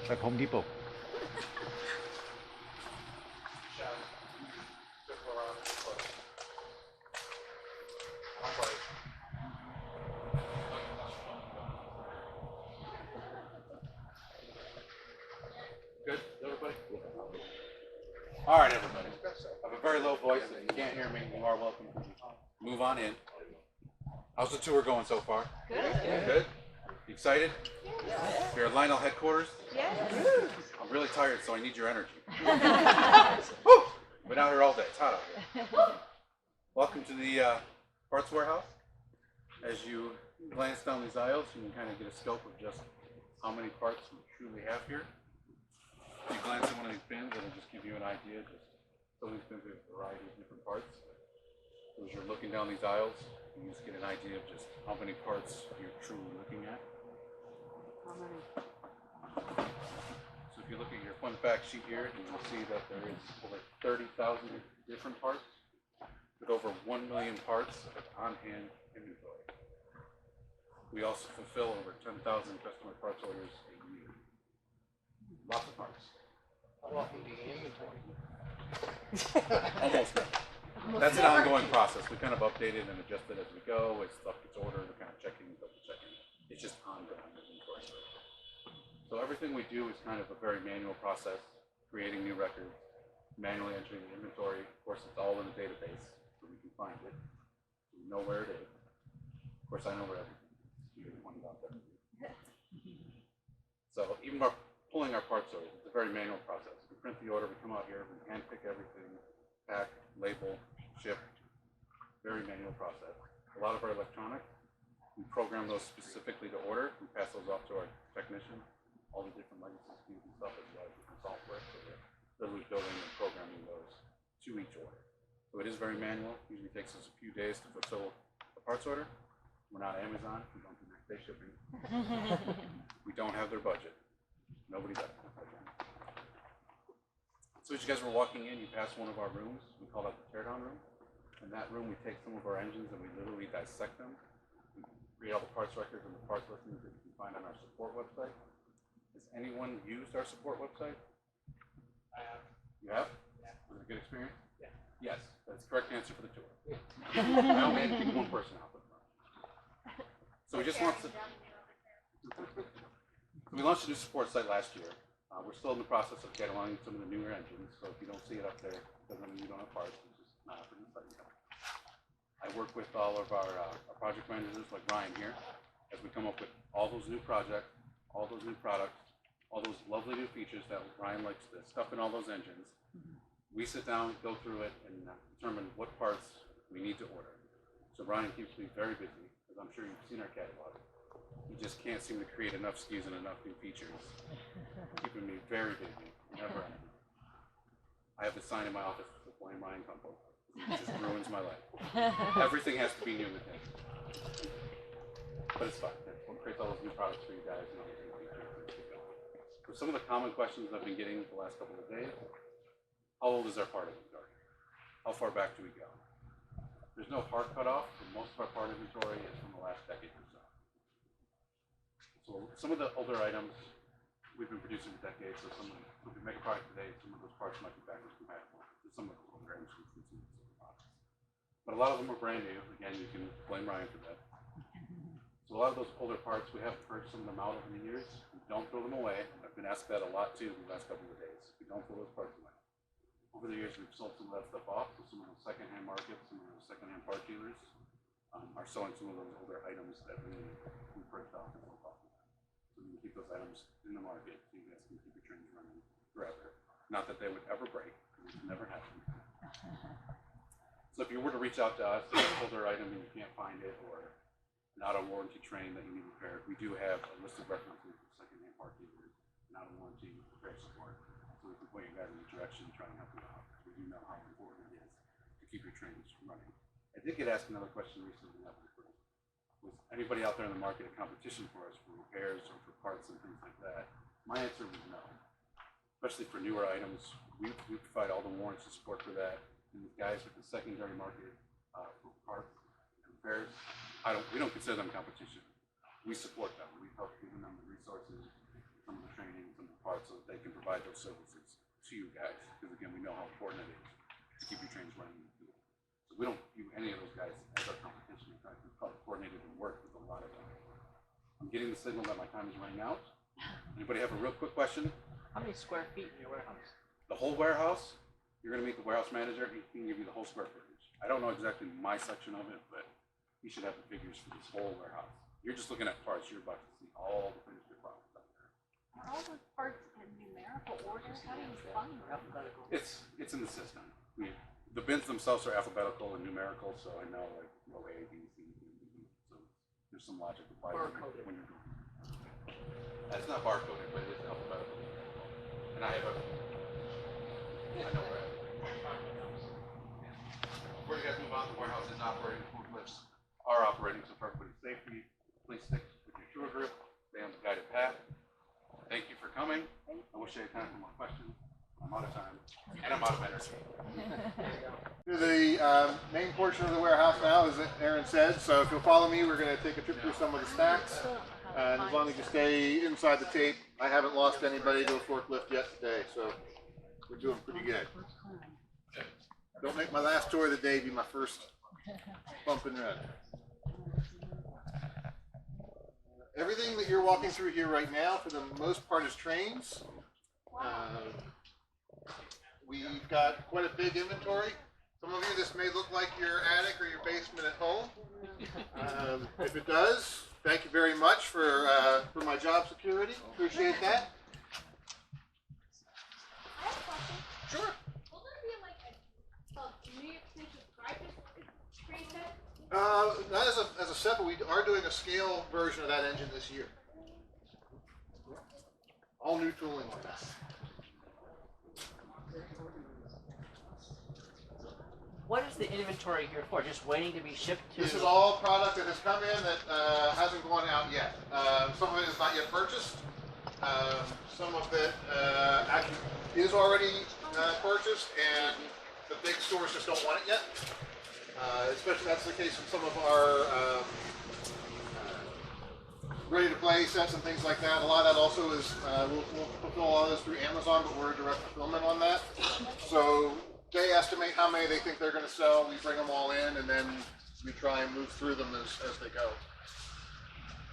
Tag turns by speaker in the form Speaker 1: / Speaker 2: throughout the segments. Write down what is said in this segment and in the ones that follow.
Speaker 1: Like Home Depot.
Speaker 2: Good, everybody? All right, everybody. I have a very low voice. If you can't hear me, you are welcome to move on in. How's the tour going so far?
Speaker 3: Good.
Speaker 2: Good? You excited?
Speaker 3: Yes.
Speaker 2: You're at Lionel headquarters?
Speaker 3: Yes.
Speaker 2: I'm really tired, so I need your energy. Woo! Been out here all day. It's hot out here. Welcome to the parts warehouse. As you glance down these aisles, you can kind of get a scope of just how many parts we truly have here. If you glance at one of these bins, it'll just give you an idea. Just some of these bins have a variety of different parts. So as you're looking down these aisles, you just get an idea of just how many parts you're truly looking at.
Speaker 3: How many?
Speaker 2: So if you look at your fun fact sheet here, you will see that there is over 30,000 different parts, with over 1 million parts of on-hand inventory. We also fulfill over 10,000 customer parts orders a year. Lots of parts.
Speaker 4: How often do you inventory?
Speaker 2: Almost none. That's an ongoing process. We kind of update it and adjust it as we go. As stuff gets ordered, we're kind of checking, double checking. It's just ongoing inventory. So everything we do is kind of a very manual process, creating new records, manually entering the inventory. Of course, it's all in the database, so we can find it. We know where it is. Of course, I know where everything is. You didn't want about that. So even by pulling our parts orders, it's a very manual process. We print the order, we come out here, we hand pick everything, pack, label, ship. Very manual process. A lot of our electronics, we program those specifically to order. We pass those off to our technician. All the different legacy SKUs and stuff as well as different software. So we're literally building and programming those to each order. So it is very manual. Usually takes us a few days to fulfill a parts order. We're not Amazon. We don't do next day shipping. We don't have their budget. Nobody does. So as you guys were walking in, you passed one of our rooms. We call that the teardown room. In that room, we take some of our engines and we literally dissect them. We create all the parts records and the parts listings that you can find on our support website. Has anyone used our support website?
Speaker 4: I have.
Speaker 2: You have?
Speaker 4: Yeah.
Speaker 2: Was it a good experience?
Speaker 4: Yeah.
Speaker 2: Yes, that's the correct answer for the tour. I only had to pick one person out. So we just launched it. We launched a new support site last year. We're still in the process of cataloging some of the newer engines, so if you don't see it up there, it doesn't mean you don't have parts. It's just not up in the site yet. I work with all of our project managers like Ryan here as we come up with all those new projects, all those new products, all those lovely new features that Ryan likes to stuff in all those engines. We sit down, go through it, and determine what parts we need to order. So Ryan keeps me very busy, because I'm sure you've seen our catalog. He just can't seem to create enough SKUs and enough new features. Keeping me very busy, never ending. I have a sign in my office with blame Ryan Concord. It just ruins my life. Everything has to be new with him. But it's fun. That's what creates all those new products for you guys and all those new features. So some of the common questions I've been getting the last couple of days: how old is our part inventory? How far back do we go? There's no hard cutoff, but most of our part inventory is from the last decade or so. So some of the older items we've been producing for decades, so if we make a product today, some of those parts might be backwards compatible. Some of those older items we can see products. But a lot of them are brand new. Again, you can blame Ryan for that. So a lot of those older parts, we have purged some of them out over the years. We don't throw them away. I've been asked that a lot too the last couple of days. We don't throw those parts away. Over the years, we've sold some of that stuff off to some of those secondhand markets, some of those secondhand part dealers are selling some of those older items that we purged off and sold off. So we can keep those items in the market so you guys can keep your trains running forever. Not that they would ever break, because it's never happened. So if you were to reach out to us, an older item and you can't find it, or an out of warranty train that you need repaired, we do have a list of references for secondhand part dealers and out of warranty repair support. So we can point you guys in the direction and try and help you out. We do know how important it is to keep your trains running. I did get asked another question recently. Was anybody out there in the market a competition for us for repairs or for parts and things like that? My answer was no. especially for newer items. We provide all the warranty support for that. And the guys with the secondary market for parts and repairs, we don't consider them competition. We support them. We help giving them the resources, some of the training, some of the parts, so that they can provide those services to you guys. Because again, we know how important it is to keep your trains running in the field. So we don't view any of those guys as our competition. In fact, we've probably coordinated and worked with a lot of them. I'm getting the signal that my time is running out. Anybody have a real quick question?
Speaker 3: How many square feet in your warehouse?
Speaker 2: The whole warehouse, you're going to meet the warehouse manager. He can give you the whole square footage. I don't know exactly my section of it, but he should have the figures for this whole warehouse. You're just looking at parts. You're about to see all the finished products out there.
Speaker 5: Are all those parts in numerical order? How do you find them?
Speaker 2: It's in the system. The bins themselves are alphabetical and numerical, so I know like row A, B, C, D, E. So there's some logic applied when you're doing it. It's not barcoded, but it's alphabetical. And I have a. I know where. Before you guys move on, the warehouse is operating. Forklifts are operating, so for everybody's safety, please stick with your tour group. Stay on the guided path. Thank you for coming. I wish I had time for more questions. I'm out of time, and I'm out of energy.
Speaker 6: To the main portion of the warehouse now, as Aaron said. So if you'll follow me, we're going to take a trip through some of the stacks. And as long as you stay inside the tape, I haven't lost anybody to a forklift yet today, so we're doing pretty good. Don't make my last tour of the day be my first bump and run. Everything that you're walking through here right now, for the most part, is trains. We've got quite a big inventory. Some of you, this may look like your attic or your basement at home. If it does, thank you very much for my job security. Appreciate that.
Speaker 5: I have a question.
Speaker 6: Sure.
Speaker 5: Will there be like a new extension practice train set?
Speaker 6: Not as a set, but we are doing a scale version of that engine this year. All new tooling on that.
Speaker 3: What is the inventory here for? Just waiting to be shipped to?
Speaker 6: This is all product that has come in that hasn't gone out yet. Some of it is not yet purchased. Some of it actually is already purchased, and the big stores just don't want it yet. Especially that's the case in some of our ready-to-play sets and things like that. A lot of that also is, we'll fulfill all this through Amazon, but we're a direct fulfillment on that. So they estimate how many they think they're going to sell. We bring them all in, and then we try and move through them as they go.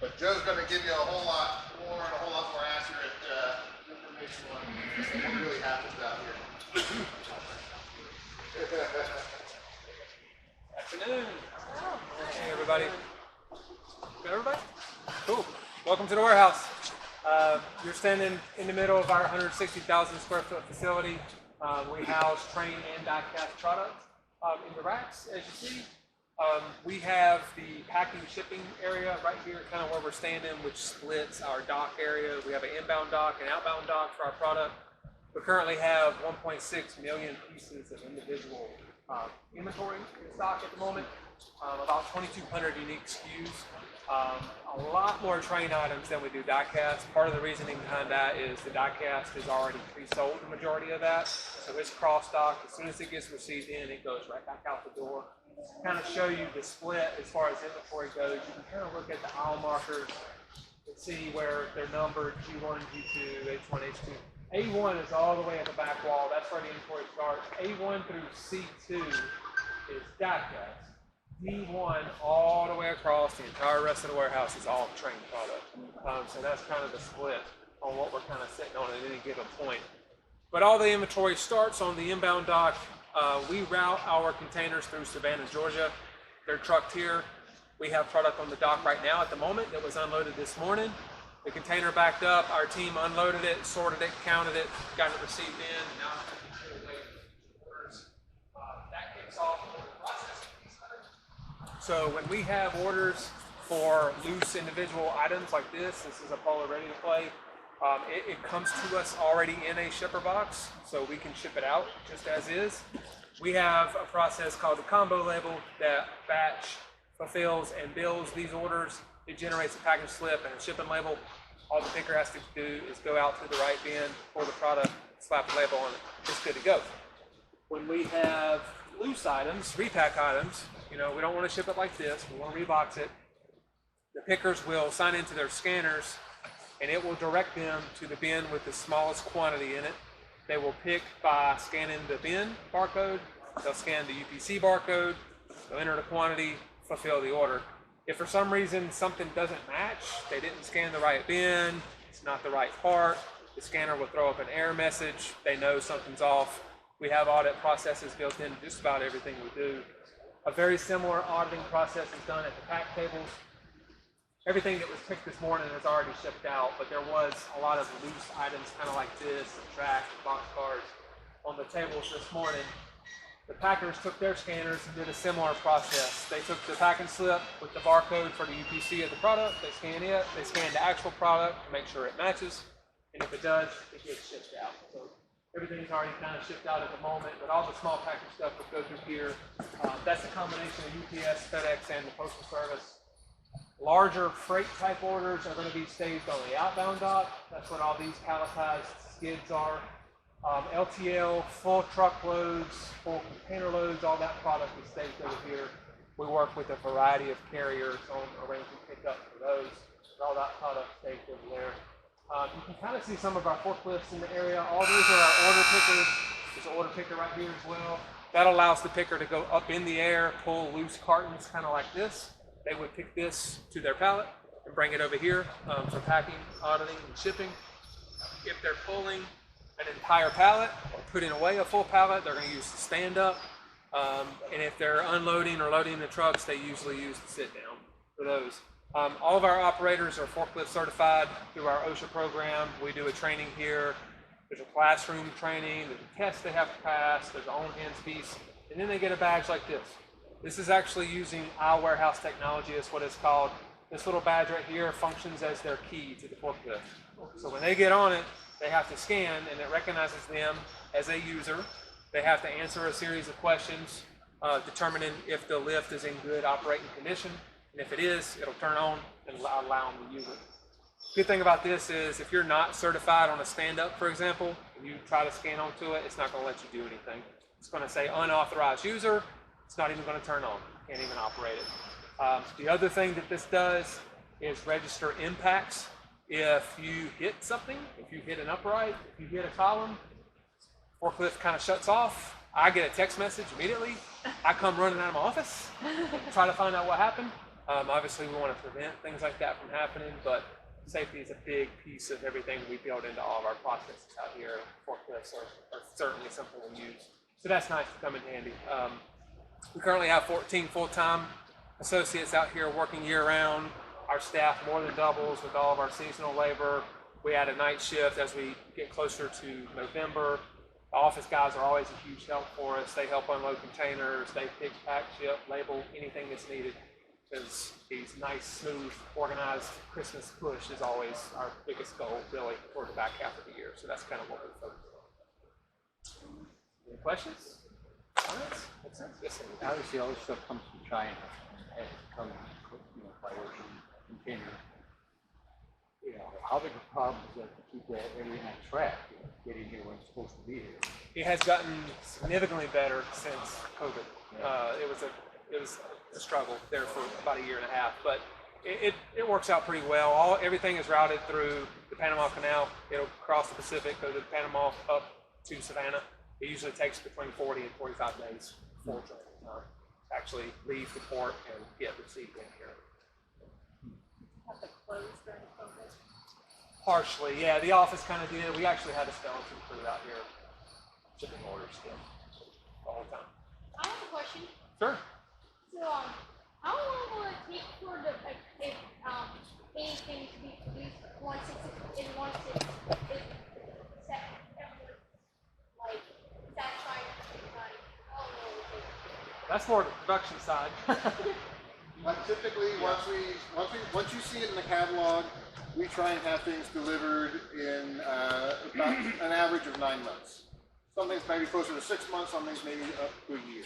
Speaker 6: But Joe's going to give you a whole lot more and a whole lot more accurate information on what really happens out here.
Speaker 7: Afternoon. Hey everybody. Good everybody? Cool. Welcome to the warehouse. You're standing in the middle of our 160,000 square foot facility. We house train and die-cast products in the racks, as you see. We have the packing shipping area right here, kind of where we're standing, which splits our dock area. We have an inbound dock and outbound dock for our product. We currently have 1.6 million pieces of individual inventory in stock at the moment, about 2,200 unique SKUs, a lot more train items than we do die-cast. Part of the reasoning behind that is the die-cast is already pre-sold, the majority of that, so it's cross-docked. As soon as it gets received in, it goes right back out the door. Kind of show you the split as far as inventory goes. You can kind of look at the aisle markers and see where they're numbered, G1, G2, H1, H2. A1 is all the way at the back wall. That's where the inventory starts. A1 through C2 is die-cast. D1 all the way across the entire rest of the warehouse is all train product. So that's kind of the split on what we're kind of sitting on at any given point. But all the inventory starts on the inbound dock. We route our containers through Savannah, Georgia. They're trucked here. We have product on the dock right now at the moment that was unloaded this morning. The container backed up, our team unloaded it, sorted it, counted it, got it received in, and now it's waiting for orders. That kicks off the process. So when we have orders for loose individual items like this is a Polo ready to play, it comes to us already in a shipper box, so we can ship it out just as is. We have a process called the combo label that batch fulfills and bills these orders. It generates a package slip and a shipping label. All the picker has to do is go out to the right bin for the product, slap a label on it, it's good to go. When we have loose items, repack items, you know, we don't want to ship it like this. We want to rebox it. The pickers will sign into their scanners, and it will direct them to the bin with the smallest quantity in it. They will pick by scanning the bin barcode. They'll scan the UPC barcode. They'll enter the quantity, fulfill the order. If for some reason something doesn't match, they didn't scan the right bin, it's not the right part, the scanner will throw up an error message. They know something's off. We have audit processes built into just about everything we do. A very similar auditing process is done at the pack tables. Everything that was picked this morning is already shipped out, but there was a lot of loose items, kind of like this, and trash, and boxcars on the tables this morning. The packers took their scanners and did a similar process. They took the packing slip with the barcode for the UPC of the product, they scan it, they scan the actual product to make sure it matches, and if it does, it gets shipped out. So everything's already kind of shipped out at the moment, but all the small package stuff would go through here. That's a combination of UPS, FedEx, and the Postal Service. Larger freight type orders are going to be staged on the outbound dock. That's what all these palletized skids are. LTL, full truckloads, full container loads, all that product is staged over here. We work with a variety of carriers on arranging pickup for those. All that product staged over there. You can kind of see some of our forklifts in the area. All those are our order pickers. There's an order picker right here as well. That allows the picker to go up in the air, pull loose cartons kind of like this. They would pick this to their pallet and bring it over here for packing, auditing, and shipping. If they're pulling an entire pallet or putting away a full pallet, they're going to use the stand up. And if they're unloading or loading the trucks, they usually use the sit down for those. All of our operators are forklift certified through our OSHA program. We do a training here. There's a classroom training, there's a test they have to pass, there's an on hands piece, and then they get a badge like this. This is actually using our warehouse technology, is what it's called. This little badge right here functions as their key to the forklift. So when they get on it, they have to scan, and it recognizes them as a user. They have to answer a series of questions, determining if the lift is in good operating condition. And if it is, it'll turn on and allow them to use it. Good thing about this is if you're not certified on a stand-up, for example, and you try to scan onto it, it's not going to let you do anything. It's going to say unauthorized user. It's not even going to turn on. You can't even operate it. The other thing that this does is register impacts. If you hit something, if you hit an upright, if you hit a column, forklift kind of shuts off. I get a text message immediately. I come running out of my office, try to find out what happened. Obviously, we want to prevent things like that from happening, but safety is a big piece of everything we build into all of our processes out here. Forklifts are certainly something we use. So that's nice to come in handy. We currently have 14 full-time associates out here working year-round. Our staff more than doubles with all of our seasonal labor. We add a night shift as we get closer to November. The office guys are always a huge help for us. They help unload containers, they pick, pack, ship, label, anything that's needed. Because these nice, smooth, organized Christmas push is always our biggest goal, really, toward the back half of the year. So that's kind of what we're focused on. Any questions? Comments? Makes sense? Yes, sir.
Speaker 8: Obviously, all this stuff comes from China and has to come, by ocean container. How big a problem is that to keep everything on track, getting here when it's supposed to be here?
Speaker 7: It has gotten significantly better since COVID. It was a struggle there for about a year and a half, but it works out pretty well. Everything is routed through the Panama Canal. It'll cross the Pacific, go to Panama, up to Savannah. It usually takes between 40 and 45 days full transit time to actually leave the port and get received in here.
Speaker 5: Have to close during COVID.
Speaker 7: Partially, yeah. The office kind of did. We actually had a skeleton crew out here shipping orders still the whole time.
Speaker 5: I have a question.
Speaker 7: Sure.
Speaker 5: So, how long will it take for the anything to be produced once it's set, like satisfied everybody? How long will it take?
Speaker 7: That's more the production side.
Speaker 6: But typically, once you see it in the catalog, we try and have things delivered in about an average of 9 months. Some things maybe closer to 6 months, some things maybe up to a year.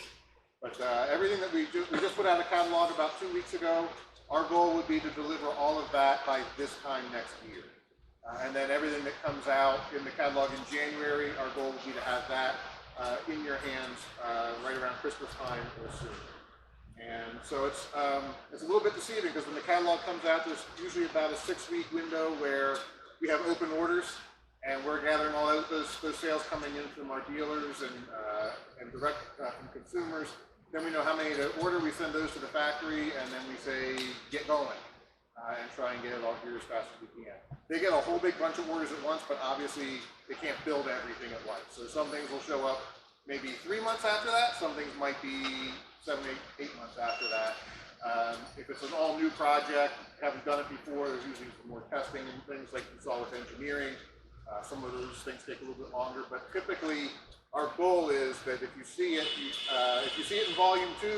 Speaker 6: But everything that we do, we just put out a catalog about 2 weeks ago. Our goal would be to deliver all of that by this time next year. And then everything that comes out in the catalog in January, our goal would be to have that in your hands right around Christmas time or soon. And so it's a little bit deceiving because when the catalog comes out, there's usually about a 6-week window where we have open orders, and we're gathering all those sales coming in from our dealers and direct from consumers. Then we know how many to order. We send those to the factory, and then we say get going and try and get it all here as fast as we can. They get a whole big bunch of orders at once, but obviously they can't build everything at once. So some things will show up maybe 3 months after that. Some things might be 7, 8 months after that. If it's an all-new project, haven't done it before, there's usually some more testing and things like you saw with engineering. Some of those things take a little bit longer, but typically our goal is that if you see it, if you see it in volume 2,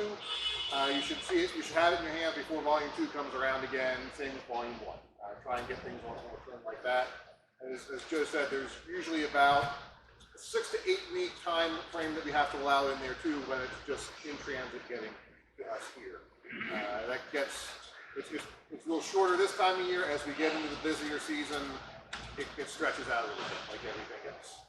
Speaker 6: you should see it. You should have it in your hand before volume 2 comes around again. Same with volume 1. Try and get things on a trend like that. As Joe said, there's usually about a 6 to 8 week time frame that we have to allow in there too, when it's just in transit getting to us here. It's a little shorter this time of year. As we get into the busier season, it stretches out a little bit, like everything else.